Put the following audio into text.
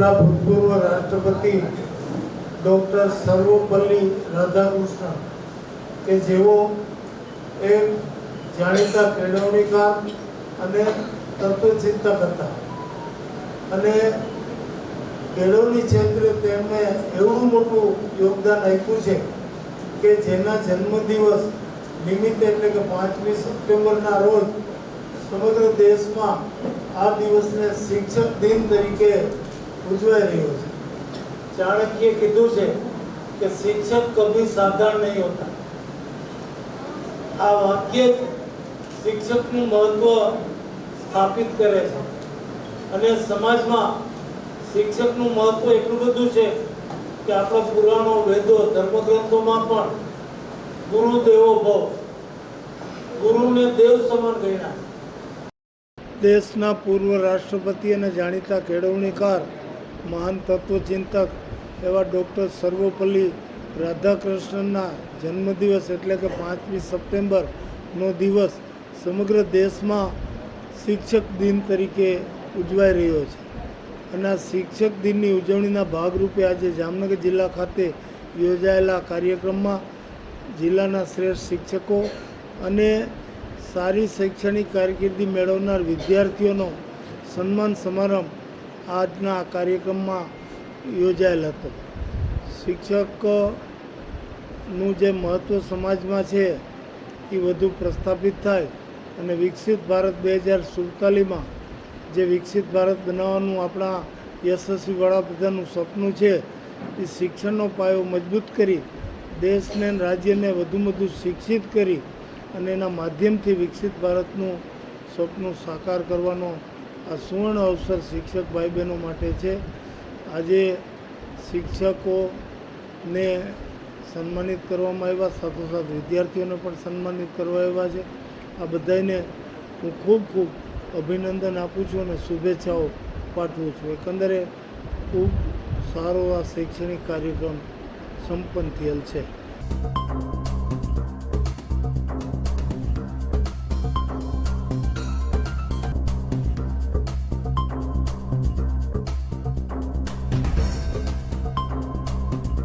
આપણા ભૂતપૂર્વ રાષ્ટ્રપતિ ડૉક્ટર સર્વપલ્લી રાધાકૃષ્ણ કે જેઓ એક જાણીતા કેળવણીકાર અને તત્વચિંતક હતા અને કેળવણી ક્ષેત્રે તેમણે એવું મોટું યોગદાન આપ્યું છે કે જેના જન્મદિવસ નિમિત્તે એટલે કે 5મી સપ્ટેમ્બરના રોજ સમગ્ર દેશમાં આ દિવસને શિક્ષક દિન તરીકે ઉજવાઈ રહ્યો છે. ચાણક્યે કીધું છે કે શિક્ષક કભી સાધારણ નહીં હોતા. આ વાક્ય શિક્ષકનું મહત્વ સ્થાપિત કરે છે અને સમાજમાં શિક્ષકનું મહત્વ એટલું બધું છે કે આપણા પુરાણો, વેદો, ધર્મગ્રંથોમાં પણ ગુરુ દેવો ભવ, ગુરુને દેવ સમાન ગણ્યા. દેશના પૂર્વ રાષ્ટ્રપતિ અને જાણીતા કેળવણીકાર, મહાન તત્વચિંતક એવા ડૉક્ટર સર્વપલ્લી રાધાકૃષ્ણનના જન્મદિવસ એટલે કે 5મી સપ્ટેમ્બરનો દિવસ સમગ્ર દેશમાં શિક્ષક દિન તરીકે ઉજવાઈ રહ્યો છે. અને આ શિક્ષક દિનની ઉજવણીના ભાગરૂપે આજે જામનગર જિલ્લા ખાતે યોજાયેલા કાર્યક્રમમાં જિલ્લાના શ્રેષ્ઠ શિક્ષકો અને સારી શૈક્ષણિક કારકિર્દી મેળવનાર વિદ્યાર્થીઓનો સન્માન સમારંભ આજના આ કાર્યક્રમમાં યોજાયેલ હતો. શિક્ષકનું જે મહત્ત્વ સમાજમાં છે એ વધુ પ્રસ્થાપિત થાય અને વિકસિત ભારત 2047માં જે વિકસિત ભારત બનાવવાનું આપણા યશસ્વી વડાપ્રધાનનું સપનું છે એ શિક્ષણનો પાયો મજબૂત કરી દેશને રાજ્યને વધુમાં વધુ શિક્ષિત કરી અને એના માધ્યમથી વિકસિત ભારતનું સપનું સાકાર કરવાનો આ સુવર્ણ અવસર શિક્ષક ભાઈ બહેનો માટે છે. આજે શિક્ષકોને સન્માનિત કરવામાં આવ્યા, સાથોસાથ વિદ્યાર્થીઓને પણ સન્માનિત કરવા આવ્યા છે. આ બધાને હું ખૂબ ખૂબ અભિનંદન આપું છું અને શુભેચ્છાઓ પાઠવું છું. એકંદરે ખૂબ સારો આ શૈક્ષણિક કાર્યક્રમ સંપન્ન થયેલ છે.